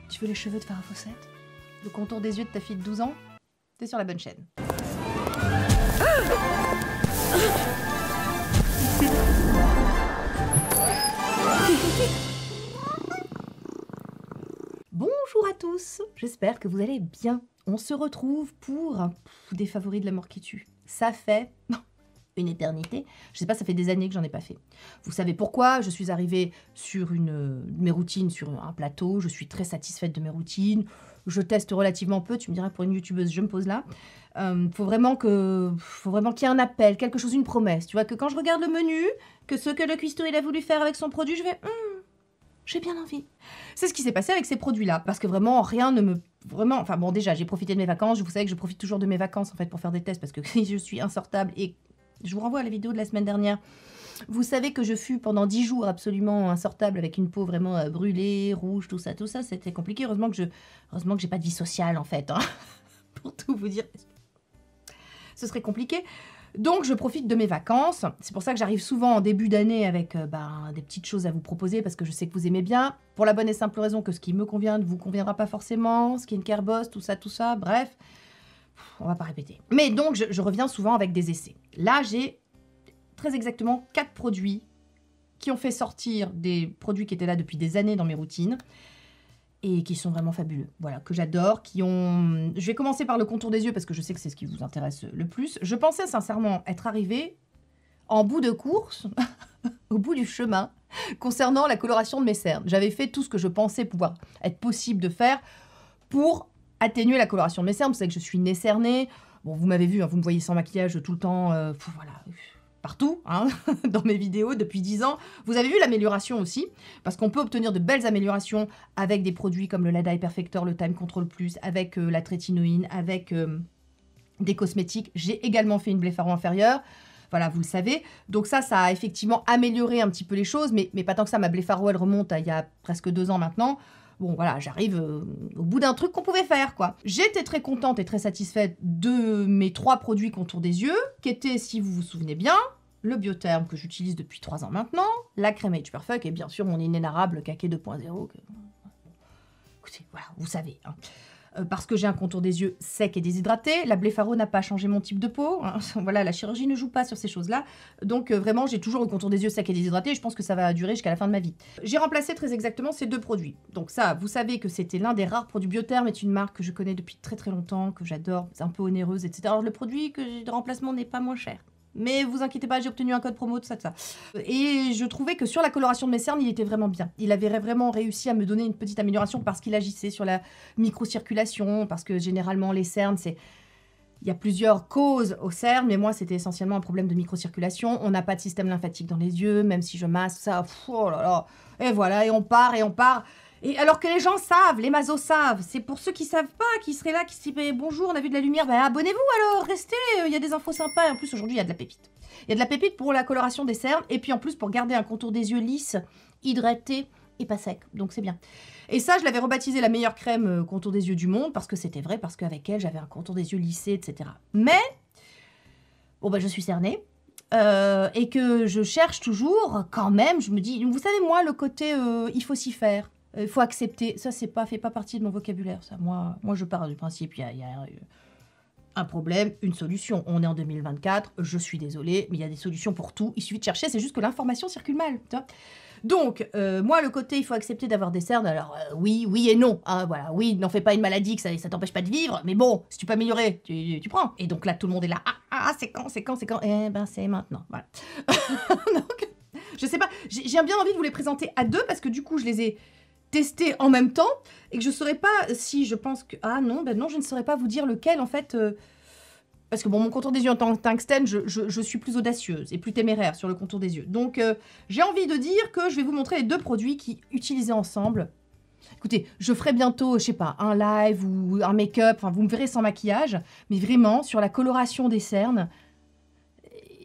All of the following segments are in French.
Tu veux les cheveux de Farah Fawcett? Le contour des yeux de ta fille de 12 ans? T'es sur la bonne chaîne. Bonjour à tous, j'espère que vous allez bien. On se retrouve pour des favoris de la mort qui tue. Ça fait une éternité. Je sais pas, ça fait des années que j'en ai pas fait. Vous savez pourquoi? Je suis arrivée sur mes routines, sur un plateau. Je suis très satisfaite de mes routines. Je teste relativement peu. Tu me diras, pour une youtubeuse, je me pose là. Faut vraiment qu'il y ait un appel, quelque chose, une promesse. Tu vois, que quand je regarde le menu, que ce que le cuistot il a voulu faire avec son produit, je vais... j'ai bien envie. C'est ce qui s'est passé avec ces produits-là. Parce que vraiment, rien ne me... Vraiment... Enfin bon, déjà, j'ai profité de mes vacances. Vous savez que je profite toujours de mes vacances, en fait, pour faire des tests. Parce que je suis insortable. Et je vous renvoie à la vidéo de la semaine dernière. Vous savez que je fus pendant 10 jours absolument insortable, avec une peau vraiment brûlée, rouge, tout ça. C'était compliqué. Heureusement que j'ai pas de vie sociale, en fait. Hein. Pour tout vous dire. Ce serait compliqué. Donc, je profite de mes vacances. C'est pour ça que j'arrive souvent en début d'année avec des petites choses à vous proposer, parce que je sais que vous aimez bien. Pour la bonne et simple raison que ce qui me convient ne vous conviendra pas forcément. Skincare Boss, tout ça. Bref, on va pas répéter. Mais donc, je reviens souvent avec des essais. Là, j'ai très exactement 4 produits qui ont fait sortir des produits qui étaient là depuis des années dans mes routines et qui sont vraiment fabuleux. Voilà, que j'adore, Je vais commencer par le contour des yeux parce que je sais que c'est ce qui vous intéresse le plus. Je pensais sincèrement être arrivée en bout de course, au bout du chemin, concernant la coloration de mes cernes. J'avais fait tout ce que je pensais pouvoir être possible de faire pour atténuer la coloration de mes cernes. Vous savez que je suis nez cerné. Bon, vous m'avez vu, hein, vous me voyez sans maquillage tout le temps. Voilà, partout, hein, dans mes vidéos depuis 10 ans. Vous avez vu l'amélioration aussi, parce qu'on peut obtenir de belles améliorations avec des produits comme le Lada Perfector, le Time Control Plus, avec la trétinoïne, avec des cosmétiques. J'ai également fait une blépharo inférieure. Voilà, vous le savez. Donc ça a effectivement amélioré un petit peu les choses, mais pas tant que ça. Ma blépharo, elle remonte à il y a presque 2 ans maintenant. Bon, voilà, j'arrive au bout d'un truc qu'on pouvait faire, quoi. J'étais très contente et très satisfaite de mes 3 produits contour des yeux, qui étaient, si vous vous souvenez bien, le Biotherm que j'utilise depuis 3 ans maintenant, la crème Age Perfect et bien sûr mon inénarrable Kaké 2.0. Écoutez, voilà, vous savez. Hein. Parce que j'ai un contour des yeux sec et déshydraté, la blépharo n'a pas changé mon type de peau. Hein. Voilà, la chirurgie ne joue pas sur ces choses-là. Donc vraiment, j'ai toujours le contour des yeux sec et déshydraté et je pense que ça va durer jusqu'à la fin de ma vie. J'ai remplacé très exactement ces 2 produits. Donc ça, vous savez que c'était l'un des rares produits. Biotherm est une marque que je connais depuis très très longtemps, que j'adore, c'est un peu onéreuse, etc. Alors le produit de remplacement n'est pas moins cher. Mais vous inquiétez pas, j'ai obtenu un code promo, tout ça. Et je trouvais que sur la coloration de mes cernes, il était vraiment bien. Il avait vraiment réussi à me donner une petite amélioration parce qu'il agissait sur la microcirculation, parce que généralement les cernes, il y a plusieurs causes aux cernes, mais moi c'était essentiellement un problème de microcirculation. On n'a pas de système lymphatique dans les yeux, même si je masse ça, oh là là. Et voilà, et on part. Et alors que les gens savent, les masos savent, c'est pour ceux qui savent pas, qui seraient là, qui se disent bonjour, on a vu de la lumière, ben abonnez-vous alors, restez, il y a des infos sympas, et en plus aujourd'hui il y a de la pépite. Il y a de la pépite pour la coloration des cernes, et puis en plus pour garder un contour des yeux lisse, hydraté et pas sec, donc c'est bien. Et ça, je l'avais rebaptisé la meilleure crème contour des yeux du monde, parce que c'était vrai, parce qu'avec elle, j'avais un contour des yeux lissé, etc. Mais, bon ben je suis cernée. Et que je cherche toujours, quand même, je me dis, vous savez moi, le côté il faut s'y faire. Il faut accepter, ça fait pas partie de mon vocabulaire, ça. Moi je pars du principe, il y a un problème, une solution. On est en 2024, je suis désolée, mais il y a des solutions pour tout, il suffit de chercher, c'est juste que l'information circule mal. Tu vois. Donc, moi le côté, il faut accepter d'avoir des cernes, alors oui et non, hein, voilà, oui, n'en fais pas une maladie, que ça t'empêche pas de vivre, mais bon, si tu peux améliorer, tu prends. Et donc là, tout le monde est là, c'est quand, eh ben c'est maintenant, voilà. Donc, je sais pas, j'ai bien envie de vous les présenter à 2, parce que du coup, je les ai tester en même temps et que je saurais pas si je pense que... Ah non, ben non, je ne saurais pas vous dire lequel en fait... Parce que bon, mon contour des yeux en tant que tungstène, je suis plus audacieuse et plus téméraire sur le contour des yeux. Donc j'ai envie de dire que je vais vous montrer les 2 produits qui, utilisés ensemble... Écoutez, je ferai bientôt, je sais pas, un live ou un make-up, enfin vous me verrez sans maquillage, mais vraiment sur la coloration des cernes.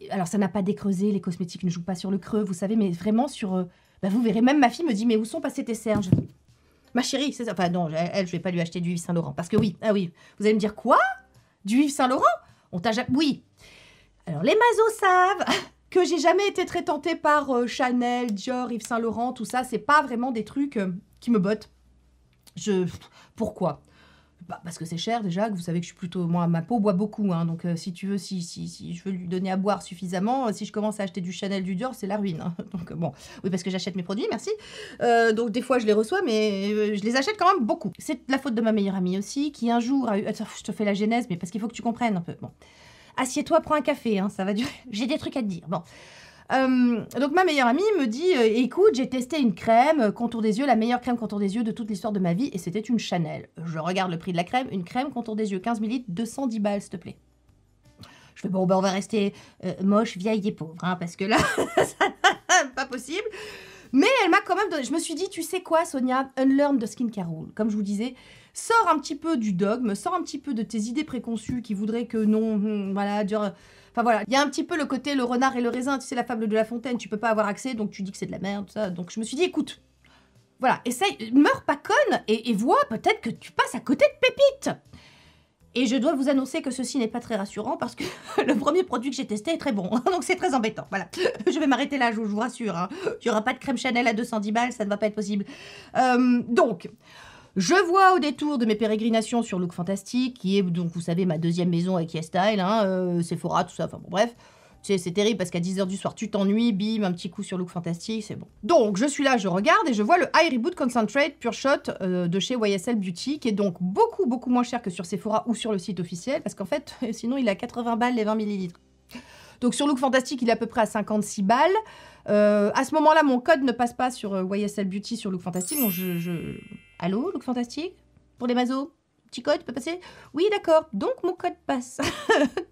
Alors ça n'a pas décreusé, les cosmétiques ne jouent pas sur le creux, vous savez, mais vraiment sur... Bah vous verrez, même ma fille me dit, mais où sont passées tes cernes? Ma chérie, c'est ça. Enfin non, elle, je vais pas lui acheter du Yves Saint Laurent. Parce que oui, ah oui, vous allez me dire, quoi? Du Yves Saint Laurent? On t'a jamais... Oui. Alors les masos savent que j'ai jamais été très tentée par Chanel, Dior, Yves Saint Laurent, tout ça. C'est pas vraiment des trucs qui me bottent. Pourquoi? Bah, parce que c'est cher déjà, que vous savez que je suis plutôt... Moi, ma peau boit beaucoup, hein, donc si tu veux, si je veux lui donner à boire suffisamment, si je commence à acheter du Chanel, du Dior, c'est la ruine. Hein. Donc bon, oui, parce que j'achète mes produits, merci. Donc des fois, je les reçois, mais je les achète quand même beaucoup. C'est la faute de ma meilleure amie aussi, qui un jour a eu... Attends, je te fais la genèse, mais parce qu'il faut que tu comprennes un peu. Bon, assieds-toi, prends un café, hein, ça va durer. J'ai des trucs à te dire. Bon. Donc ma meilleure amie me dit écoute, j'ai testé une crème contour des yeux, la meilleure crème contour des yeux de toute l'histoire de ma vie, et c'était une Chanel. Je regarde le prix de la crème, une crème contour des yeux 15 ml, 210 balles s'il te plaît. Je fais bon, ben on va rester moche, vieille et pauvre, hein, parce que là ça pas possible. Mais elle m'a quand même donné, je me suis dit tu sais quoi Sonia, unlearn the skincare rule, comme je vous disais. Sors un petit peu du dogme, sors un petit peu de tes idées préconçues qui voudraient que non, voilà, dire... Enfin voilà, il y a un petit peu le côté le renard et le raisin, tu sais la fable de La Fontaine, tu peux pas avoir accès, donc tu dis que c'est de la merde, tout ça. Donc je me suis dit, écoute, voilà, essaye, meurs pas conne et vois peut-être que tu passes à côté de pépites. Et je dois vous annoncer que ceci n'est pas très rassurant parce que le premier produit que j'ai testé est très bon, donc c'est très embêtant, voilà. Je vais m'arrêter là, je vous rassure, hein. Il n'y aura pas de crème Chanel à 210 balles, ça ne va pas être possible. Donc... Je vois au détour de mes pérégrinations sur Look Fantastic, qui est, donc vous savez, ma deuxième maison avec YesStyle, hein, Sephora, tout ça, enfin bon, bref. C'est terrible parce qu'à 10 h du soir, tu t'ennuies, bim, un petit coup sur Look Fantastic, c'est bon. Donc, je suis là, je regarde et je vois le High Reboot Concentrate Pure Shot de chez YSL Beauty, qui est donc beaucoup, beaucoup moins cher que sur Sephora ou sur le site officiel, parce qu'en fait, sinon, il est à 80 balles les 20 ml. Donc, sur Look Fantastic, il est à peu près à 56 balles. À ce moment-là, mon code ne passe pas sur YSL Beauty sur Look Fantastic, donc Allô, Look Fantastic? Pour les mazos? Petit code peut passer? Oui, d'accord. Donc, mon code passe.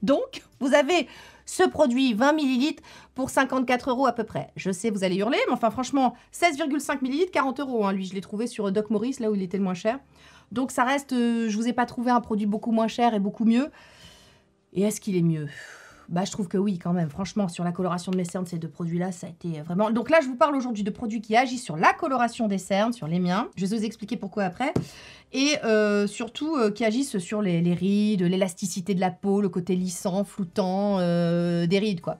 Donc, vous avez ce produit 20 ml pour 54 € à peu près. Je sais, vous allez hurler, mais enfin, franchement, 16,5 ml, 40 €. Hein. Lui, je l'ai trouvé sur Doc Maurice, là où il était le moins cher. Donc, ça reste... je vous ai pas trouvé un produit beaucoup moins cher et beaucoup mieux. Et est-ce qu'il est mieux? Bah, je trouve que oui, quand même. Franchement, sur la coloration de mes cernes, ces deux produits-là, ça a été vraiment... Donc là, je vous parle aujourd'hui de produits qui agissent sur la coloration des cernes, sur les miens. Je vais vous expliquer pourquoi après. Et surtout, qui agissent sur les rides, l'élasticité de la peau, le côté lissant, floutant des rides, quoi.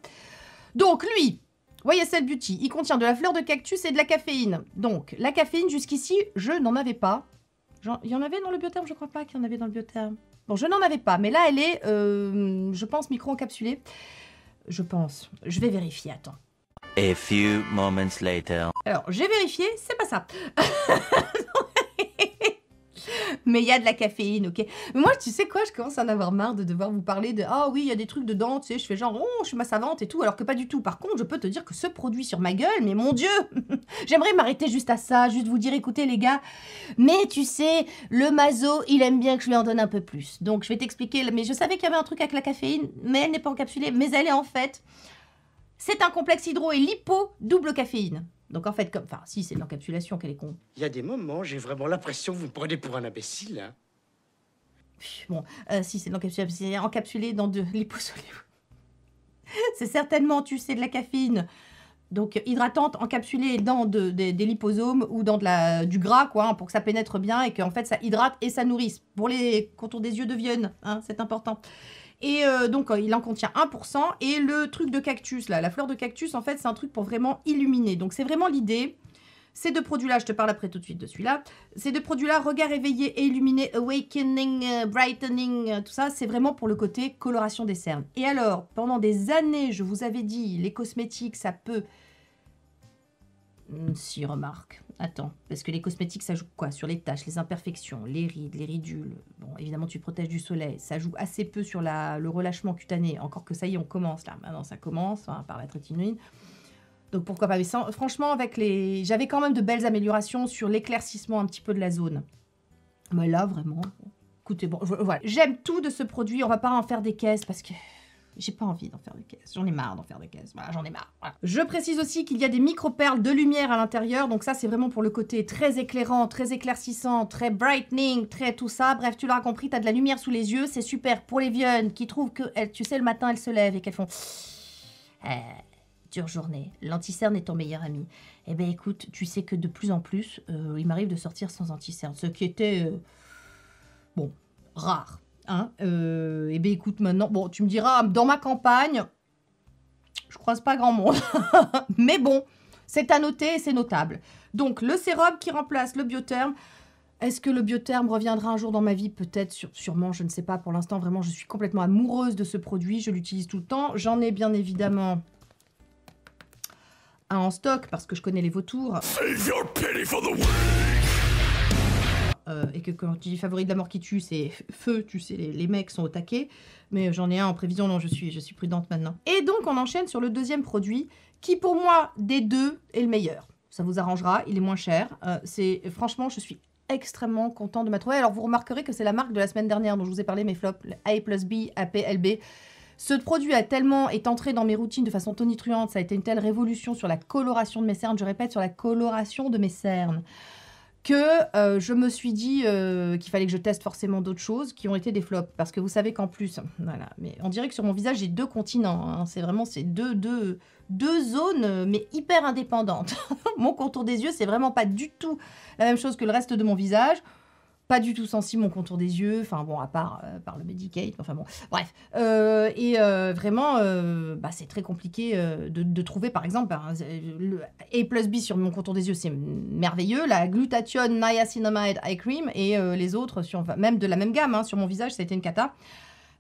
Donc, lui, YSL Beauty, il contient de la fleur de cactus et de la caféine. Donc, la caféine, jusqu'ici, je n'en avais pas. Il y en avait dans le Biotherm? Je crois pas qu'il y en avait dans le Biotherm. Bon, je n'en avais pas, mais là, elle est, je pense, micro-encapsulée. Je pense. Je vais vérifier, attends. A few moments later. Alors, j'ai vérifié, c'est pas ça. Mais il y a de la caféine, ok. Mais moi, tu sais quoi, je commence à en avoir marre de devoir vous parler de « Ah oui, il y a des trucs dedans, tu sais, je fais genre, oh, je suis ma savante et tout », alors que pas du tout. Par contre, je peux te dire que ce produit sur ma gueule, mais mon Dieu, j'aimerais m'arrêter juste à ça, juste vous dire, écoutez les gars, mais tu sais, le mazo, il aime bien que je lui en donne un peu plus. Donc, je vais t'expliquer, mais je savais qu'il y avait un truc avec la caféine, mais elle n'est pas encapsulée, mais elle est en fait, c'est un complexe hydro et lipo double caféine. Donc en fait, comme... Enfin, si, c'est de l'encapsulation qu'elle est con. Il y a des moments, j'ai vraiment l'impression que vous me prenez pour un imbécile. Hein. Bon, si, c'est de l'encapsulation. C'est encapsulé dans de l'hyposoluble. C'est certainement, tu sais, de la caféine. Donc hydratante, encapsulée dans des liposomes ou dans du gras, quoi, hein, pour que ça pénètre bien et qu'en fait, ça hydrate et ça nourrisse. Pour les contours des yeux de Vienne, hein, c'est important. Et donc, il en contient 1%. Et le truc de cactus, là, la fleur de cactus, en fait, c'est un truc pour vraiment illuminer. Donc, c'est vraiment l'idée. Ces deux produits-là, je te parle après tout de suite de celui-là. Ces deux produits-là, regard éveillé et illuminé, awakening, brightening, tout ça, c'est vraiment pour le côté coloration des cernes. Et alors, pendant des années, je vous avais dit, les cosmétiques, ça peut... Si, remarque. Attends, parce que les cosmétiques, ça joue quoi? Sur les taches, les imperfections, les rides, les ridules. Bon, évidemment, tu protèges du soleil. Ça joue assez peu sur le relâchement cutané. Encore que ça y est, on commence là. Maintenant, ça commence hein, par la trétinoïde. Donc, pourquoi pas? Mais franchement, avec j'avais quand même de belles améliorations sur l'éclaircissement un petit peu de la zone. Mais là, vraiment... Écoutez, bon, voilà. J'aime tout de ce produit. On va pas en faire des caisses parce que... J'ai pas envie d'en faire des caisses. J'en ai marre d'en faire des caisses. Voilà, j'en ai marre. Voilà. Je précise aussi qu'il y a des micro-perles de lumière à l'intérieur. Donc ça, c'est vraiment pour le côté très éclairant, très éclaircissant, très brightening, très tout ça. Bref, tu l'auras compris, t'as de la lumière sous les yeux. C'est super pour les viennes qui trouvent que, tu sais, le matin, elles se lèvent et qu'elles font... dure journée. L'anti-cerne est ton meilleur ami. Eh bien, écoute, tu sais que de plus en plus, il m'arrive de sortir sans anti-cerne. Ce qui était... bon, rare. Hein, et bien écoute maintenant, bon tu me diras, dans ma campagne, je croise pas grand monde, mais bon, c'est à noter et c'est notable. Donc le sérum qui remplace le Biotherm, Est-ce que le Biotherm reviendra un jour dans ma vie? Peut-être, sûrement, je ne sais pas. Pour l'instant, vraiment, je suis complètement amoureuse de ce produit. Je l'utilise tout le temps. J'en ai bien évidemment un en stock parce que je connais les vautours. Save your pity for the weak. Et que quand tu dis favori de la mort qui tue, c'est feu, tu sais, les mecs sont au taquet. Mais j'en ai un en prévision, non, je suis prudente maintenant. Et donc, on enchaîne sur le deuxième produit qui, pour moi, des deux, est le meilleur. Ça vous arrangera, il est moins cher. Franchement, je suis extrêmement content de ma trouver. Alors, vous remarquerez que c'est la marque de la semaine dernière dont je vous ai parlé, mes flops, le A+B, APLB. Ce produit est entré dans mes routines de façon tonitruante. Ça a été une telle révolution sur la coloration de mes cernes. Je répète, sur la coloration de mes cernes. Que je me suis dit qu'il fallait que je teste forcément d'autres choses qui ont été des flops. Parce que vous savez qu'en plus, voilà, mais on dirait que sur mon visage, j'ai 2 continents. Hein. C'est vraiment deux zones, mais hyper indépendantes. Mon contour des yeux, c'est vraiment pas du tout la même chose que le reste de mon visage. Pas du tout sensible, mon contour des yeux. Enfin bon, à part par le Medicaid. Enfin bon, bref. Vraiment, c'est très compliqué de trouver, par exemple, le A+B sur mon contour des yeux, c'est merveilleux. La glutathione niacinamide eye cream et les autres, même de la même gamme, hein, sur mon visage, ça a été une cata.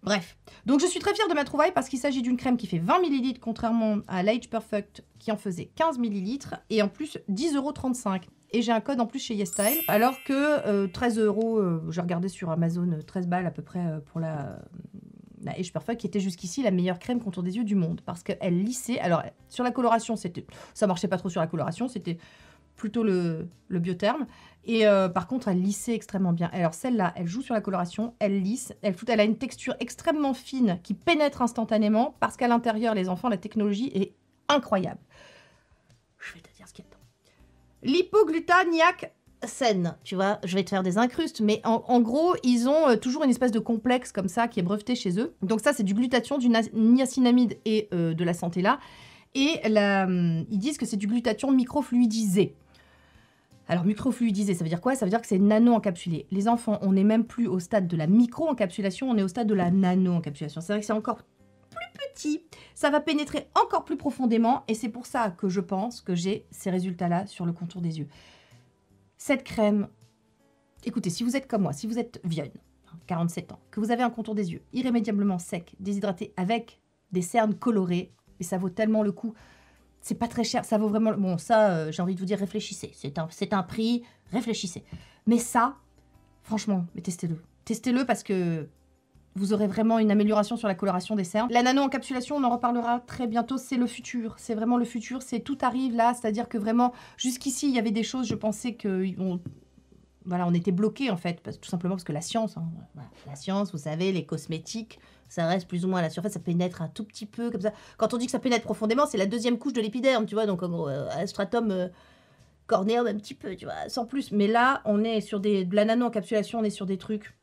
Bref, donc je suis très fière de ma trouvaille parce qu'il s'agit d'une crème qui fait 20 ml contrairement à l'Age Perfect qui en faisait 15 ml et en plus 10,35 €. Et j'ai un code en plus chez YesStyle, alors que 13 €, j'ai regardé sur Amazon, 13 balles à peu près pour la Age Perfect qui était jusqu'ici la meilleure crème contour des yeux du monde parce qu'elle lissait. Alors sur la coloration, ça marchait pas trop sur la coloration, c'était plutôt le Biotherm. Et par contre, elle lissait extrêmement bien. Alors celle-là, elle joue sur la coloration, elle lisse, elle a une texture extrêmement fine qui pénètre instantanément parce qu'à l'intérieur, les enfants, la technologie est incroyable. Je vais te dire ce qu'il y a dedans. L'hypoglutaniac saine, tu vois, je vais te faire des incrustes, mais en gros, ils ont toujours une espèce de complexe comme ça qui est breveté chez eux. Donc ça, c'est du glutathion, du niacinamide et de la santé là. Et ils disent que c'est du glutathion microfluidisé. Alors, microfluidisé, ça veut dire quoi? Ça veut dire que c'est nano-encapsulé. Les enfants, on n'est même plus au stade de la micro-encapsulation, on est au stade de la nano-encapsulation. C'est vrai que c'est encore plus petit, ça va pénétrer encore plus profondément, et c'est pour ça que je pense que j'ai ces résultats-là sur le contour des yeux. Cette crème, écoutez, si vous êtes comme moi, si vous êtes vieille, 47 ans, que vous avez un contour des yeux irrémédiablement sec, déshydraté, avec des cernes colorées, et ça vaut tellement le coup. C'est pas très cher, ça vaut vraiment... Bon, ça, j'ai envie de vous dire, réfléchissez. C'est un prix, réfléchissez. Mais ça, franchement, mais testez-le. Testez-le parce que vous aurez vraiment une amélioration sur la coloration des cernes. La nano-encapsulation, on en reparlera très bientôt, c'est le futur. C'est vraiment le futur, c'est tout arrive là. C'est-à-dire que vraiment, jusqu'ici, il y avait des choses, je pensais que... Voilà, on était bloqués en fait, tout simplement parce que la science, hein, voilà, la science, vous savez, les cosmétiques, ça reste plus ou moins à la surface, ça pénètre un tout petit peu comme ça. Quand on dit que ça pénètre profondément, c'est la deuxième couche de l'épiderme, tu vois, donc en gros, un stratum cornéen un petit peu, tu vois, sans plus. Mais là, on est sur de la nano-encapsulation, on est sur des trucs.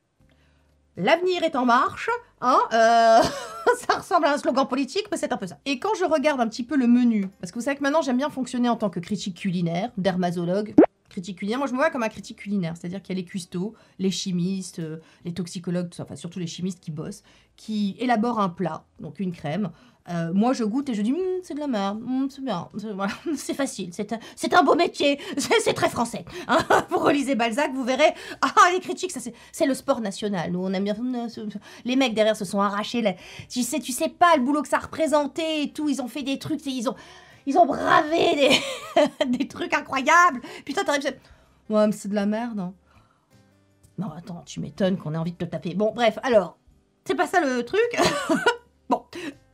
L'avenir est en marche, hein, ça ressemble à un slogan politique, mais c'est un peu ça. Et quand je regarde un petit peu le menu, parce que vous savez que maintenant j'aime bien fonctionner en tant que critique culinaire, dermatologue. Critique culinaire, moi je me vois comme un critique culinaire, c'est-à-dire qu'il y a les cuistots, les chimistes, les toxicologues, tout ça, enfin surtout les chimistes qui bossent, qui élaborent un plat, donc une crème. Moi je goûte et je dis c'est de la merde, c'est bien, voilà, c'est facile, c'est un beau métier, c'est très français. Hein. Vous relisez Balzac, vous verrez, les critiques, ça c'est le sport national. Nous on aime bien, les mecs derrière se sont arrachés, tu sais pas le boulot que ça représentait et tout, ils ont fait des trucs, ils ont bravé des trucs incroyables. Puis toi, t'arrives, ouais, mais c'est de la merde. Hein. Non, attends, tu m'étonnes qu'on ait envie de te taper. Bon, bref, alors, c'est pas ça le truc. Bon,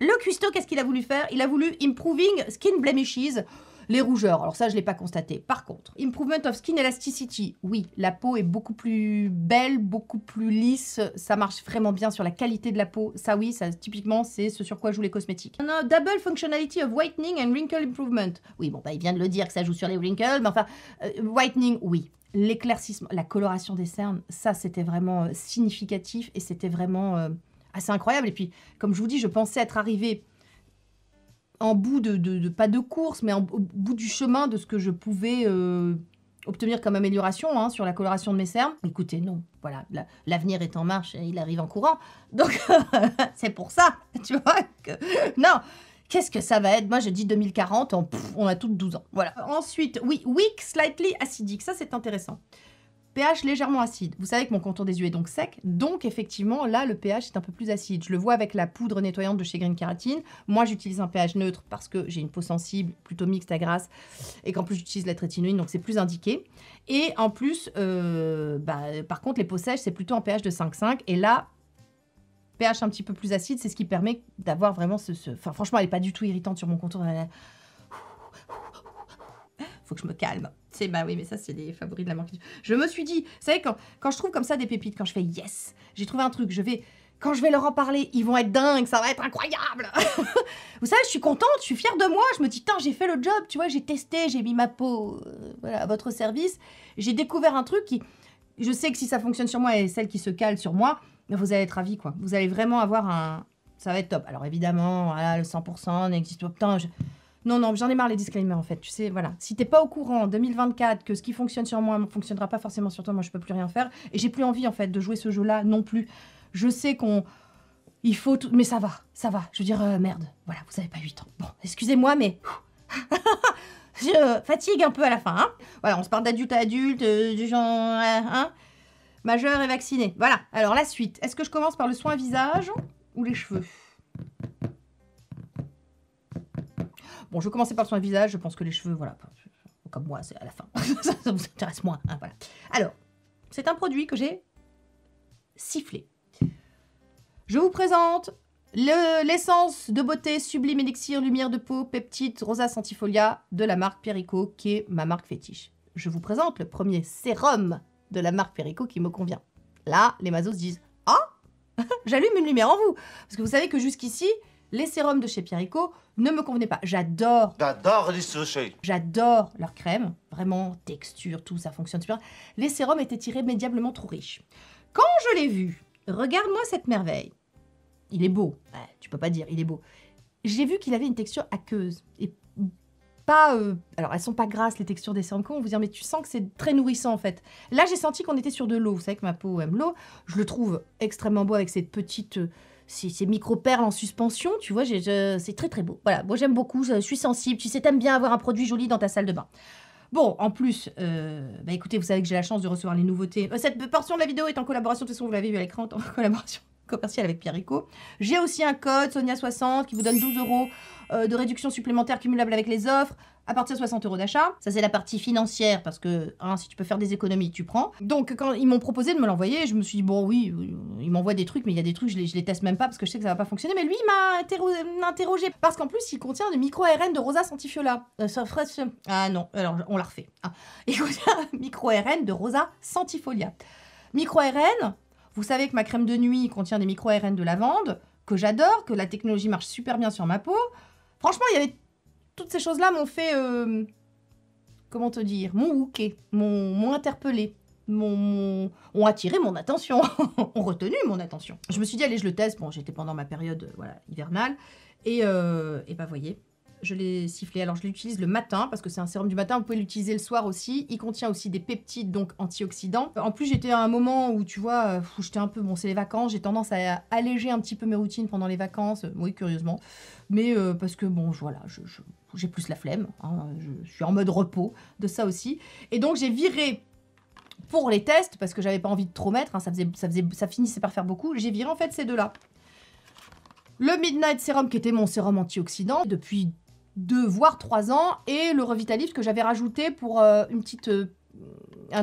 le cuistot, qu'est-ce qu'il a voulu faire? Il a voulu improving skin blemishes, les rougeurs. Alors ça, je l'ai pas constaté. Par contre, improvement of skin elasticity. Oui, la peau est beaucoup plus belle, beaucoup plus lisse. Ça marche vraiment bien sur la qualité de la peau. Ça, oui, ça, typiquement, c'est ce sur quoi jouent les cosmétiques. No, double functionality of whitening and wrinkle improvement. Oui, bon, bah, il vient de le dire que ça joue sur les wrinkles, mais enfin, whitening, oui. L'éclaircissement, la coloration des cernes, ça, c'était vraiment significatif et c'était vraiment assez incroyable. Et puis, comme je vous dis, je pensais être arrivée en bout pas de course, mais au bout du chemin de ce que je pouvais obtenir comme amélioration hein, sur la coloration de mes cernes. Écoutez, non, voilà, l'avenir est en marche, il arrive en courant. Donc, c'est pour ça, tu vois, que... Non, qu'est-ce que ça va être? Moi, je dis 2040, on a toutes 12 ans. Voilà. Ensuite, oui, weak, slightly acidic, ça c'est intéressant. pH légèrement acide. Vous savez que mon contour des yeux est donc sec, donc effectivement, là, le pH est un peu plus acide. Je le vois avec la poudre nettoyante de chez Green Keratin. Moi, j'utilise un pH neutre parce que j'ai une peau sensible, plutôt mixte à grasse, et qu'en plus, j'utilise la trétinoïne, donc c'est plus indiqué. Et en plus, par contre, les peaux sèches, c'est plutôt un pH de 5,5. Et là, pH un petit peu plus acide, c'est ce qui permet d'avoir vraiment Enfin, franchement, elle n'est pas du tout irritante sur mon contour. Faut que je me calme. Oui, mais ça, c'est les favoris de la marque. Je me suis dit, vous savez, quand je trouve comme ça des pépites, quand je fais yes, j'ai trouvé un truc, quand je vais leur en parler, ils vont être dingues, ça va être incroyable. Vous savez, je suis contente, je suis fière de moi, je me dis, j'ai fait le job, tu vois, j'ai testé, j'ai mis ma peau à votre service, j'ai découvert un truc qui, je sais que si ça fonctionne sur moi et celle qui se cale sur moi, vous allez être ravis, quoi. Vous allez vraiment avoir ça va être top. Alors évidemment, voilà, le 100% n'existe pas. Non, j'en ai marre les disclaimers en fait. Tu sais, voilà. Si t'es pas au courant en 2024 que ce qui fonctionne sur moi ne fonctionnera pas forcément sur toi, moi je peux plus rien faire. Et j'ai plus envie en fait de jouer ce jeu-là non plus. Je sais il faut tout. Mais ça va. Je veux dire, merde. Voilà, vous avez pas 8 ans. Bon, excusez-moi, mais. Je fatigue un peu à la fin. Hein. Voilà, on se parle d'adulte à adulte, du genre. Hein, majeur et vacciné. Voilà. Alors la suite. Est-ce que je commence par le soin visage ou les cheveux? Bon, je vais commencer par le soin visage. Je pense que les cheveux, voilà, comme moi, c'est à la fin. Ça vous intéresse moins. Hein, voilà. Alors, c'est un produit que j'ai sifflé. Je vous présente l'essence de beauté Sublime Elixir Lumière de peau Peptide Rosa Centifolia de la marque Perico, qui est ma marque fétiche. Je vous présente le premier sérum de la marque Perico qui me convient. Là, les mazos se disent « Ah, j'allume une lumière en vous !» Parce que vous savez que jusqu'ici, les sérums de chez Perico ne me convenaient pas. J'adore les sushis. J'adore leur crème. Vraiment, texture, tout, ça fonctionne super. Les sérums étaient irrémédiablement trop riches. Quand je l'ai vu, regarde-moi cette merveille. Il est beau. Ouais, tu peux pas dire, il est beau. J'ai vu qu'il avait une texture aqueuse. Et pas... alors, elles sont pas grasses, les textures des sérums. Comment vous dire? Mais tu sens que c'est très nourrissant, en fait. Là, j'ai senti qu'on était sur de l'eau. Vous savez que ma peau aime l'eau. Je le trouve extrêmement beau avec cette petite... ces micro-perles en suspension, tu vois, c'est très très beau. Voilà, moi j'aime beaucoup, je suis sensible. Tu sais, t'aimes bien avoir un produit joli dans ta salle de bain. Bon, en plus, écoutez, vous savez que j'ai la chance de recevoir les nouveautés. Cette portion de la vidéo est en collaboration, de toute façon, vous l'avez vu à l'écran, en collaboration commerciale avec Perico. J'ai aussi un code Sonia60 qui vous donne 12 € de réduction supplémentaire cumulable avec les offres à partir de 60 € d'achat. Ça, c'est la partie financière parce que si tu peux faire des économies, tu prends. Donc, quand ils m'ont proposé de me l'envoyer, je me suis dit, bon, oui, ils m'envoient des trucs, mais il y a des trucs, je les teste même pas parce que je sais que ça va pas fonctionner. Mais lui, il m'a interrogé parce qu'en plus, il contient du micro-ARN de Rosa Centifolia. Ah non, alors on la refait. Il contient micro-ARN de Rosa Centifolia. Micro-ARN, vous savez que ma crème de nuit contient des micro-ARN de lavande, que j'adore, que la technologie marche super bien sur ma peau. Franchement, il y avait... Toutes ces choses-là m'ont fait... comment te dire? M'ont hooké, m'ont interpellé, ont attiré mon attention, ont retenu mon attention. Je me suis dit, allez, je le teste. Bon, j'étais pendant ma période hivernale. Et voyez, je l'ai sifflé. Alors, je l'utilise le matin, parce que c'est un sérum du matin. Vous pouvez l'utiliser le soir aussi. Il contient aussi des peptides, donc antioxydants. En plus, j'étais à un moment où, tu vois, où j'étais un peu... Bon, c'est les vacances. J'ai tendance à alléger un petit peu mes routines pendant les vacances. Oui, curieusement. Mais parce que, bon, voilà, j'ai plus la flemme. Hein, je suis en mode repos de ça aussi. Et donc, j'ai viré... Pour les tests, parce que j'avais pas envie de trop mettre, hein, ça finissait par faire beaucoup, j'ai viré en fait ces deux-là. Le Midnight Serum, qui était mon sérum antioxydant depuis 2 voire 3 ans, et le Revitalift que j'avais rajouté pour un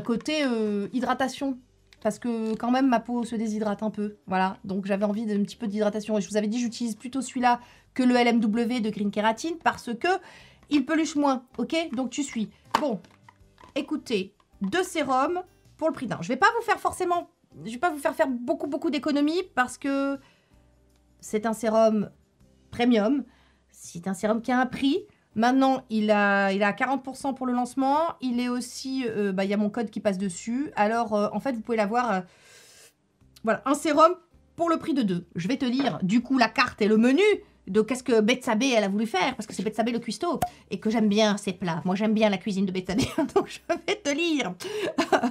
côté hydratation. Parce que quand même ma peau se déshydrate un peu, voilà. Donc j'avais envie d'un petit peu d'hydratation. Et je vous avais dit, j'utilise plutôt celui-là que le LMW de Green Keratin, parce que il peluche moins, ok? Donc tu suis. Bon, écoutez, 2 sérums pour le prix d'un. Je vais pas vous faire faire beaucoup d'économies, parce que c'est un sérum premium. C'est un sérum qui a un prix. Maintenant, il a 40% pour le lancement. Il est aussi... il y a mon code qui passe dessus. Alors, en fait, vous pouvez l'avoir... voilà, un sérum pour le prix de 2. Je vais te lire, du coup, la carte et le menu de qu'est-ce que Betsabé, elle a voulu faire. Parce que c'est Betsabé le cuistot. Et que j'aime bien ces plats. Moi, j'aime bien la cuisine de Betsabé. Donc, je vais te lire.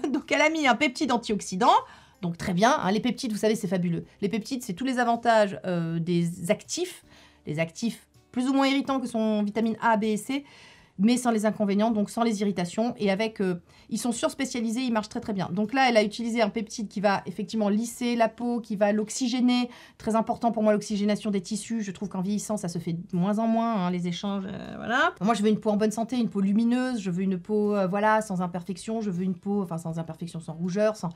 Donc, elle a mis un peptide antioxydant. Donc, très bien. Hein, les peptides, vous savez, c'est fabuleux. Les peptides, c'est tous les avantages des actifs. Les actifs plus ou moins irritants que sont vitamines A, B et C. mais sans les inconvénients, donc sans les irritations. Et avec, ils sont surspécialisés, ils marchent très très bien. Donc là, elle a utilisé un peptide qui va effectivement lisser la peau, qui va l'oxygéner. Très important pour moi, l'oxygénation des tissus. Je trouve qu'en vieillissant, ça se fait de moins en moins, hein, les échanges, voilà. Moi, je veux une peau en bonne santé, une peau lumineuse. Je veux une peau, voilà, sans imperfection. Je veux une peau, enfin sans imperfection, sans rougeur, sans...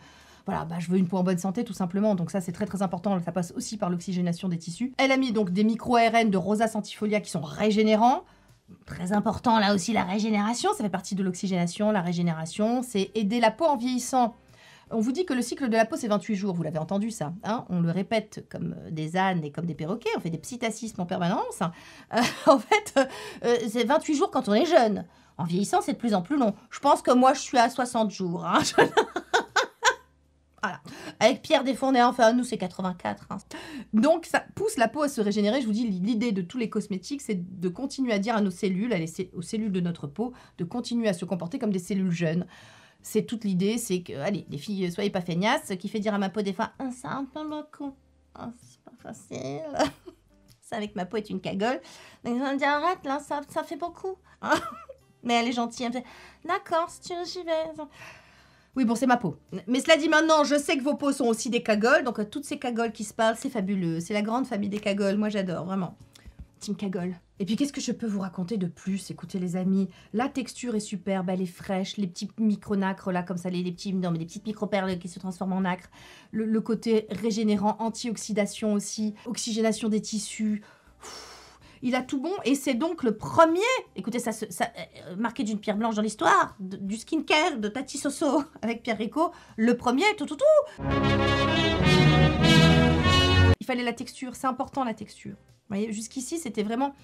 Voilà, bah, je veux une peau en bonne santé, tout simplement. Donc ça, c'est très très important. Ça passe aussi par l'oxygénation des tissus. Elle a mis donc des micro-ARN de Rosa centifolia qui sont régénérants. Très important, là aussi, la régénération. Ça fait partie de l'oxygénation, la régénération. C'est aider la peau en vieillissant. On vous dit que le cycle de la peau, c'est 28 jours. Vous l'avez entendu, ça. Hein, on le répète comme des ânes et comme des perroquets. On fait des psittacismes en permanence. En fait, c'est 28 jours quand on est jeune. En vieillissant, c'est de plus en plus long. Je pense que moi, je suis à 60 jours. Hein. Voilà. Avec Pierre Desfournés, enfin, nous, c'est 84. Hein. Donc, ça pousse la peau à se régénérer. Je vous dis, l'idée de tous les cosmétiques, c'est de continuer à dire à nos cellules, aux cellules de notre peau, de continuer à se comporter comme des cellules jeunes. C'est toute l'idée, c'est que, allez, les filles, soyez pas feignasses. Ce qui fait dire à ma peau des fois, ah, c'est un peu beaucoup. Ah, c'est pas facile. Ça, avec ma peau, est une cagole. Donc, je vais me dire, arrête, là, ça fait beaucoup. Mais elle est gentille. Elle me fait, d'accord, si tu veux, j'y vais. Oui, bon, c'est ma peau. Mais cela dit, maintenant, je sais que vos peaux sont aussi des cagoles. Donc, toutes ces cagoles qui se parlent, c'est fabuleux. C'est la grande famille des cagoles. Moi, j'adore, vraiment. Team cagole. Et puis, qu'est-ce que je peux vous raconter de plus? Écoutez, les amis, la texture est superbe, elle est fraîche. Les petits micro-nacres, là, comme ça, les petites micro-perles qui se transforment en nacre. Le côté régénérant, anti-oxydation aussi. Oxygénation des tissus. Il a tout bon et c'est donc le premier, écoutez, ça marqué d'une pierre blanche dans l'histoire du skincare de Tati Soso avec Pierre Rico, le premier, tout. Il fallait la texture, c'est important la texture. Vous voyez, jusqu'ici, c'était vraiment,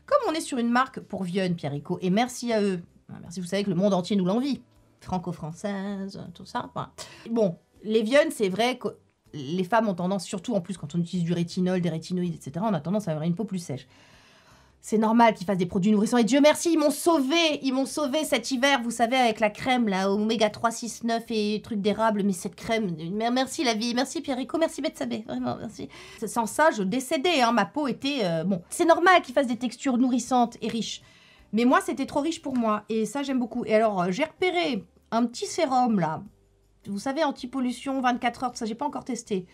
comme on est sur une marque pour Vienne, Pierre Rico, et merci à eux. Merci, vous savez que le monde entier nous l'envie. Franco-française, tout ça. Voilà. Bon, les Vienne, c'est vrai que les femmes ont tendance, surtout en plus quand on utilise du rétinol, des rétinoïdes, etc., on a tendance à avoir une peau plus sèche. C'est normal qu'ils fassent des produits nourrissants. Et Dieu merci, ils m'ont sauvé cet hiver, vous savez, avec la crème, là, Oméga 3, 6, 9 et trucs d'érable. Mais cette crème, merci la vie, merci Pierre Rico, merci Betsabé, vraiment, merci. Sans ça, je décédais, hein, ma peau était... bon, c'est normal qu'ils fassent des textures nourrissantes et riches. Mais moi, c'était trop riche pour moi, et ça, j'aime beaucoup. Et alors, j'ai repéré un petit sérum, là. Vous savez, anti-pollution, 24 heures, tout ça, j'ai pas encore testé.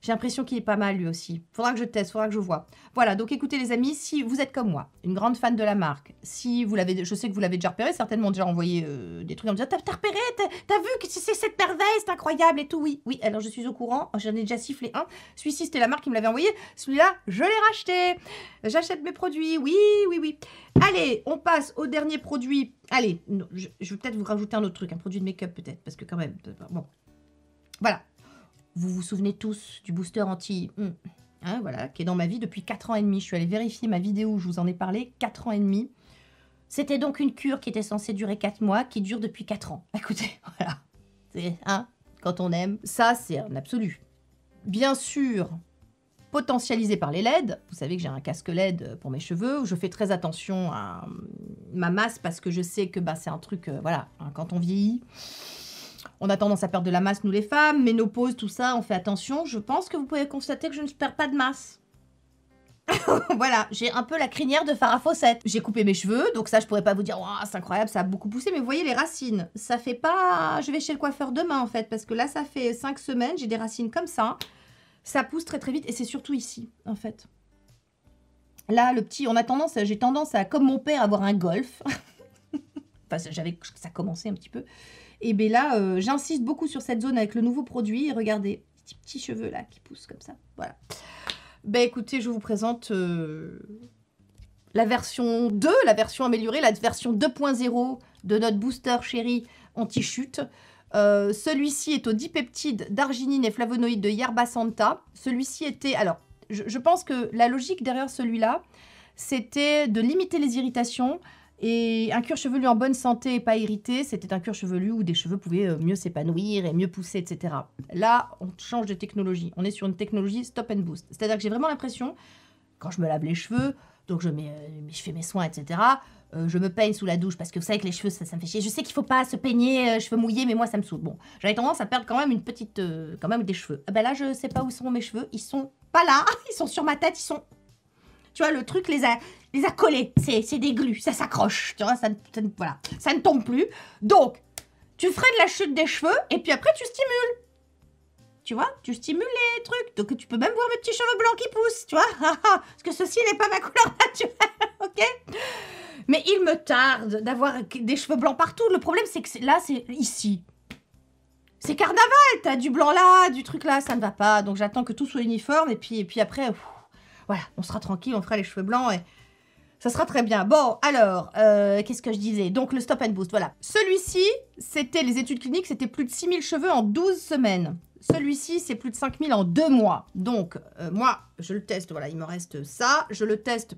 J'ai l'impression qu'il est pas mal lui aussi. Faudra que je teste, faudra que je vois. Voilà, donc écoutez les amis, si vous êtes comme moi, une grande fan de la marque, si vous l'avez, je sais que vous l'avez déjà repéré, certainement déjà envoyé des trucs en me disant t'as repéré, t'as vu que c'est cette merveille, c'est incroyable et tout. Oui, alors je suis au courant, j'en ai déjà sifflé un. Celui-ci c'était la marque qui me l'avait envoyé, celui-là je l'ai racheté. J'achète mes produits, oui. Allez, on passe au dernier produit. Allez, non, je vais peut-être vous rajouter un autre truc, un produit de make-up peut-être, parce que quand même, bon. Voilà. Vous vous souvenez tous du booster anti... Hein, voilà, qui est dans ma vie depuis 4 ans et demi. Je suis allée vérifier ma vidéo où je vous en ai parlé, 4 ans et demi. C'était donc une cure qui était censée durer 4 mois, qui dure depuis 4 ans. Écoutez, voilà. C'est, hein, quand on aime. Ça, c'est un absolu. Bien sûr, potentialisé par les LED. Vous savez que j'ai un casque LED pour mes cheveux. Je fais très attention à ma masse parce que je sais que bah, c'est un truc, voilà, hein, quand on vieillit... On a tendance à perdre de la masse, nous les femmes, ménopause, tout ça, on fait attention. Je pense que vous pouvez constater que je ne perds pas de masse. Voilà, j'ai un peu la crinière de Farah Fawcett. J'ai coupé mes cheveux, donc ça, je pourrais pas vous dire, oh, c'est incroyable, ça a beaucoup poussé, mais vous voyez les racines. Ça fait pas... Je vais chez le coiffeur demain, en fait, parce que là, ça fait 5 semaines, j'ai des racines comme ça. Ça pousse très très vite, et c'est surtout ici, en fait. Là, le petit, j'ai tendance à, comme mon père, avoir un golf. Enfin, ça commençait un petit peu. Et bien là, j'insiste beaucoup sur cette zone avec le nouveau produit. Et regardez, ces petits cheveux là qui poussent comme ça. Voilà. Ben écoutez, je vous présente la version 2, la version améliorée, la version 2.0 de notre booster chéri anti-chute. Celui-ci est au dipeptide d'arginine et flavonoïdes de Yerba Santa. Celui-ci était... Alors, je pense que la logique derrière celui-là, c'était de limiter les irritations. Et un cuir chevelu en bonne santé et pas irrité, c'était un cuir chevelu où des cheveux pouvaient mieux s'épanouir et mieux pousser, etc. Là, on change de technologie. On est sur une technologie stop and boost. C'est-à-dire que j'ai vraiment l'impression, quand je me lave les cheveux, donc je fais mes soins, etc., je me peigne sous la douche parce que vous savez que les cheveux, ça me fait chier. Je sais qu'il ne faut pas se peigner, cheveux mouillés, mais moi, ça me saoule. Bon, j'avais tendance à perdre quand même une petite... quand même des cheveux. Ah ben là, je ne sais pas où sont mes cheveux. Ils sont pas là. Ils sont sur ma tête. Ils sont... Tu vois, le truc les a... les a collés. C'est des glues, ça s'accroche. Tu vois, voilà, ça ne tombe plus. Donc, tu freines la chute des cheveux et puis après, tu stimules. Tu vois, tu stimules les trucs. Donc, tu peux même voir mes petits cheveux blancs qui poussent, tu vois. Parce que ceci n'est pas ma couleur naturelle, ok? Mais il me tarde d'avoir des cheveux blancs partout. Le problème, c'est que là, c'est ici. C'est carnaval, t'as du blanc là, du truc là, ça ne va pas. Donc j'attends que tout soit uniforme et puis après, voilà, on sera tranquille, on fera les cheveux blancs et ça sera très bien. Bon, alors, qu'est-ce que je disais? Donc le stop and boost, voilà. Celui-ci, c'était les études cliniques, c'était plus de 6000 cheveux en 12 semaines. Celui-ci, c'est plus de 5000 en 2 mois. Donc, moi, je le teste, voilà, il me reste ça. Je le teste,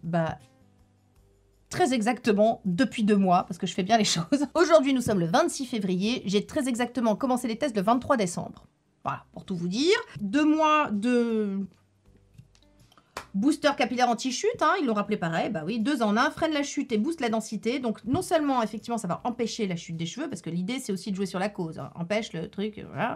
très exactement depuis 2 mois, parce que je fais bien les choses. Aujourd'hui, nous sommes le 26 février. J'ai très exactement commencé les tests le 23 décembre. Voilà, pour tout vous dire. 2 mois de booster capillaire anti-chute, hein, ils l'ont rappelé pareil. Bah oui, 2 en 1, freine la chute et booste la densité. Donc, non seulement, effectivement, ça va empêcher la chute des cheveux, parce que l'idée, c'est aussi de jouer sur la cause. Hein. Empêche le truc, voilà...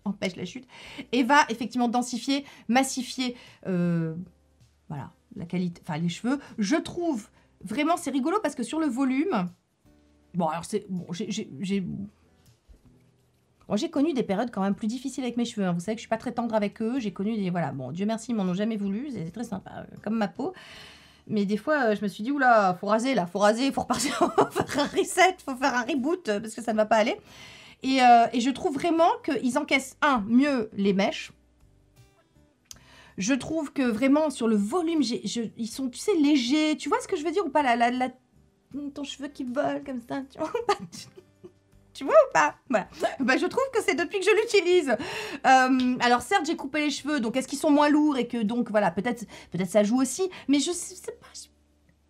empêche la chute. Et va, effectivement, densifier, massifier... voilà, la qualité, enfin les cheveux. Je trouve vraiment, c'est rigolo parce que sur le volume, bon alors c'est, bon, j'ai connu des périodes quand même plus difficiles avec mes cheveux. Hein. Vous savez que je suis pas très tendre avec eux. J'ai connu des, voilà, bon, Dieu merci, ils m'en ont jamais voulu. C'est très sympa, comme ma peau. Mais des fois, je me suis dit, oula, faut raser là, faut repartir, faut faire un reset, faut faire un reboot parce que ça ne va pas aller. Et je trouve vraiment qu'ils encaissent, mieux les mèches. Je trouve que vraiment, sur le volume, ils sont, tu sais, légers. Tu vois ce que je veux dire ou pas? Ton cheveu qui vole comme ça, tu vois, tu vois ou pas? Voilà. Je trouve que c'est depuis que je l'utilise. Alors certes, j'ai coupé les cheveux, donc est-ce qu'ils sont moins lourds et que donc, voilà, peut-être ça joue aussi. Mais je sais pas...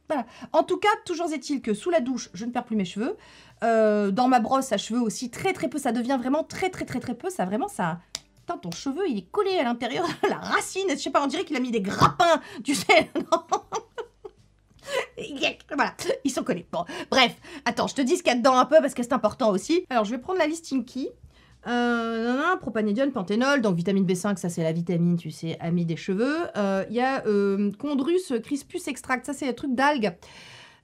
Voilà. En tout cas, toujours est-il que sous la douche, je ne perds plus mes cheveux. Dans ma brosse à cheveux aussi, très très peu. Ça devient vraiment très peu. Ça vraiment, ça... Putain, ton cheveu, il est collé à l'intérieur, la racine. Je sais pas, on dirait qu'il a mis des grappins, tu sais. Voilà, ils sont collés. Bon, bref. Attends, je te dis ce qu'il y a dedans un peu parce que c'est important aussi. Alors, je vais prendre la listing key. Propanédione, panthénol, donc vitamine B5, ça c'est la vitamine, tu sais, amie des cheveux. Il y a Chondrus crispus extract, ça c'est un truc d'algues.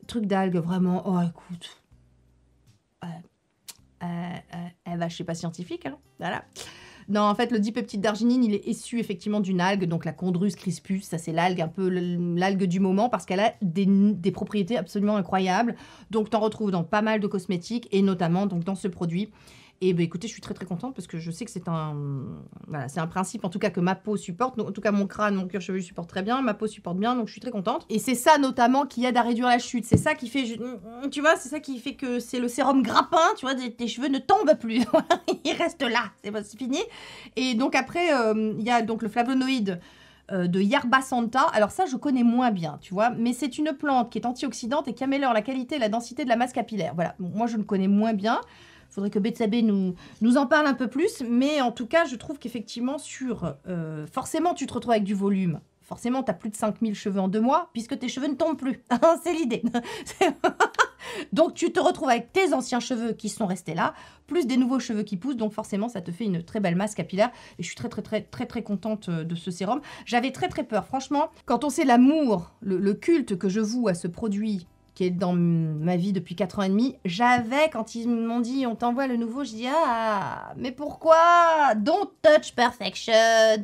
Truc d'algues, vraiment. Oh, écoute. Je suis pas scientifique, hein. Voilà. Non, en fait, le dipeptide d'arginine, il est issu effectivement d'une algue, donc la Chondrus crispus, ça c'est l'algue, un peu l'algue du moment, parce qu'elle a des propriétés absolument incroyables. Donc, t'en retrouves dans pas mal de cosmétiques, et notamment donc, dans ce produit. Et écoutez, je suis très très contente parce que je sais que c'est un principe en tout cas que ma peau supporte. En tout cas, mon crâne, mon cuir chevelu supporte très bien, ma peau supporte bien, donc je suis très contente. Et c'est ça notamment qui aide à réduire la chute. C'est ça qui fait, tu vois, c'est ça qui fait que c'est le sérum grappin, tu vois, tes cheveux ne tombent plus. Ils restent là, c'est fini. Et donc après, il y a donc le flavonoïde de Yerba Santa. Alors ça, je connais moins bien, tu vois, mais c'est une plante qui est antioxydante et qui améliore la qualité et la densité de la masse capillaire. Voilà, moi je le connais moins bien. Faudrait que Betsabé nous en parle un peu plus, mais en tout cas, je trouve qu'effectivement, forcément, tu te retrouves avec du volume. Forcément, tu as plus de 5000 cheveux en 2 mois, puisque tes cheveux ne tombent plus. C'est l'idée. Donc, tu te retrouves avec tes anciens cheveux qui sont restés là, plus des nouveaux cheveux qui poussent. Donc, forcément, ça te fait une très belle masse capillaire. Et je suis très contente de ce sérum. J'avais très peur. Franchement, quand on sait l'amour, le culte que je voue à ce produit, qui est dans ma vie depuis 4 ans et demi, quand ils m'ont dit on t'envoie le nouveau, je dis mais pourquoi? Don't touch perfection.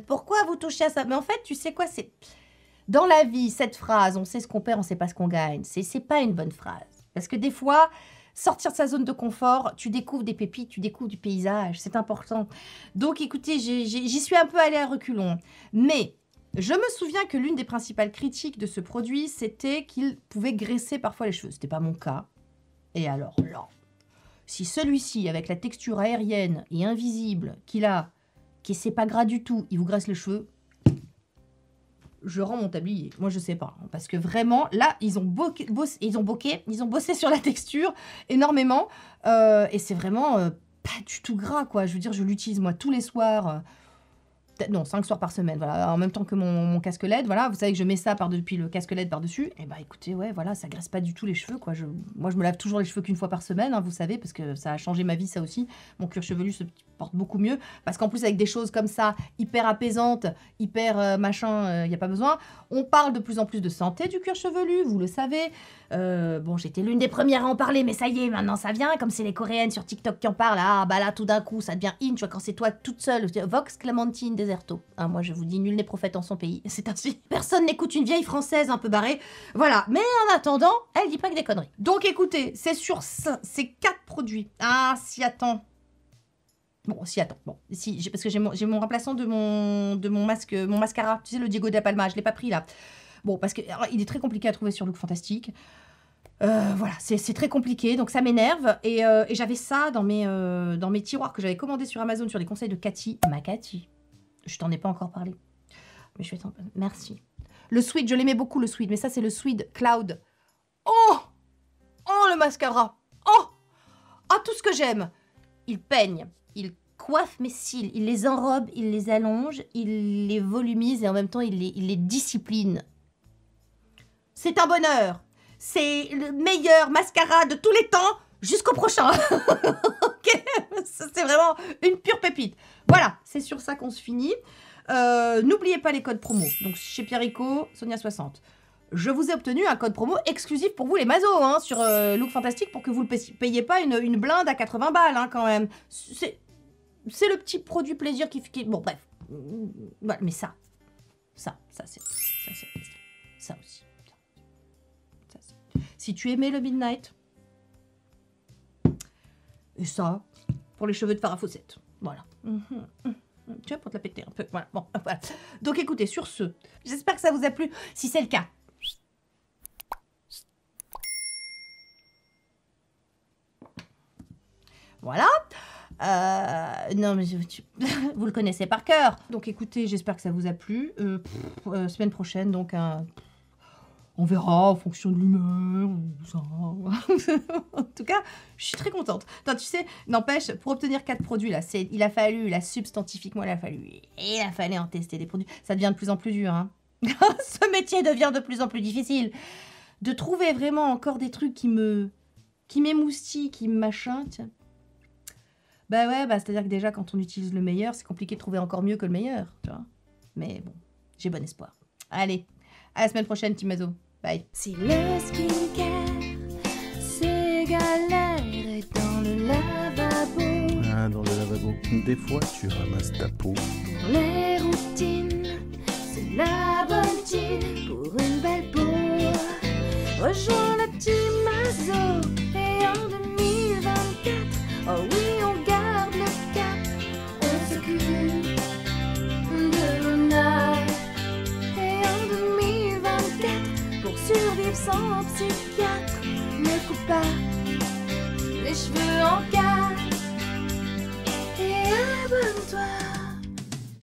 Pourquoi vous touchez à ça? Mais en fait, tu sais quoi, c'est dans la vie, cette phrase, on sait ce qu'on perd, on sait pas ce qu'on gagne. C'est pas une bonne phrase. Parce que des fois, sortir de sa zone de confort, tu découvres des pépites, tu découvres du paysage, c'est important. Donc écoutez, j'y suis un peu allée à reculons. Mais je me souviens que l'une des principales critiques de ce produit, c'était qu'il pouvait graisser parfois les cheveux. C'était pas mon cas. Et alors là, si celui-ci, avec la texture aérienne et invisible qu'il a, qui c'est pas gras du tout, il vous graisse les cheveux, je rends mon tablier. Moi, je sais pas. Parce que vraiment, là, ils ont bossé sur la texture énormément. Et c'est vraiment pas du tout gras, quoi. Je veux dire, je l'utilise, moi, tous les soirs. Non, 5 soirs par semaine, voilà, en même temps que mon casque LED, voilà, vous savez que je mets ça depuis le casque LED par-dessus, et bah écoutez, ouais, voilà, ça graisse pas du tout les cheveux, quoi, moi je me lave toujours les cheveux qu'une fois par semaine, hein, vous savez, parce que ça a changé ma vie, ça aussi, mon cuir chevelu se porte beaucoup mieux, parce qu'en plus avec des choses comme ça, hyper apaisantes, hyper machin, y a pas besoin, on parle de plus en plus de santé du cuir chevelu, vous le savez, bon, j'étais l'une des premières à en parler, mais ça y est, maintenant ça vient, comme c'est les Coréennes sur TikTok qui en parlent, ah bah là, tout d'un coup, ça devient in, tu vois, quand c'est toi toute seule, Vox Clémentine Deserto. Hein, moi, je vous dis, nul n'est prophète en son pays. C'est ainsi. Personne n'écoute une vieille française un peu barrée. Voilà. Mais en attendant, elle dit pas que des conneries. Donc, écoutez, c'est sur ces 4 produits. Ah, si, attends. Bon, si, attends. Bon, si, parce que j'ai mon remplaçant de mon mascara. Tu sais, le Diego de la Palma. Je l'ai pas pris, là. Bon, parce que alors, il est très compliqué à trouver sur Look Fantastique. Voilà, c'est très compliqué, donc ça m'énerve. Et j'avais ça dans mes tiroirs que j'avais commandé sur Amazon sur les conseils de Cathy. Ma Cathy. Je t'en ai pas encore parlé. Mais je vais t'en... Merci. Le Sweet, je l'aimais beaucoup, le Sweet. Mais ça, c'est le Sweet Cloud. Oh! Oh, le mascara! Oh! Ah, tout ce que j'aime! Il peigne, il coiffe mes cils, il les enrobe, il les allonge, il les volumise et en même temps, il les discipline. C'est un bonheur! C'est le meilleur mascara de tous les temps jusqu'au prochain. Ok, c'est vraiment une pure pépite. Voilà, c'est sur ça qu'on se finit. N'oubliez pas les codes promo. Donc chez Pierrico, Sonia60. Je vous ai obtenu un code promo exclusif pour vous les mazos, hein, sur Look Fantastique, pour que vous ne payiez pas une blinde à 80 balles, hein, quand même. C'est le petit produit plaisir qui... Bon, bref. Voilà, mais ça aussi. Si tu aimais le Midnight, et ça, pour les cheveux de Farah Fawcett. Voilà. Tu vois, pour te la péter un peu. Voilà. Bon, voilà. Donc écoutez, sur ce, j'espère que ça vous a plu. Si c'est le cas, voilà. Non, mais vous le connaissez par cœur. Donc écoutez, j'espère que ça vous a plu. Semaine prochaine, donc on verra en fonction de l'humeur. En tout cas, je suis très contente. Attends, tu sais, n'empêche, pour obtenir 4 produits, là, il a fallu, là, substantifiquement, il a fallu en tester des produits. Ça devient de plus en plus dur, hein. Ce métier devient de plus en plus difficile. De trouver vraiment encore des trucs qui m'émoustillent, qui me machin, tiens. Bah ouais, c'est-à-dire que déjà, quand on utilise le meilleur, c'est compliqué de trouver encore mieux que le meilleur, tu vois. Mais bon, j'ai bon espoir. Allez, à la semaine prochaine, Timazo. Bye. Si le skincare, c'est galère et dans le lavabo. Ah, dans le lavabo. Des fois, tu ramasses ta peau. Pour les routines, c'est la bonne team pour une belle peau. Rejoins la team Mazo et en 2024, oh oui.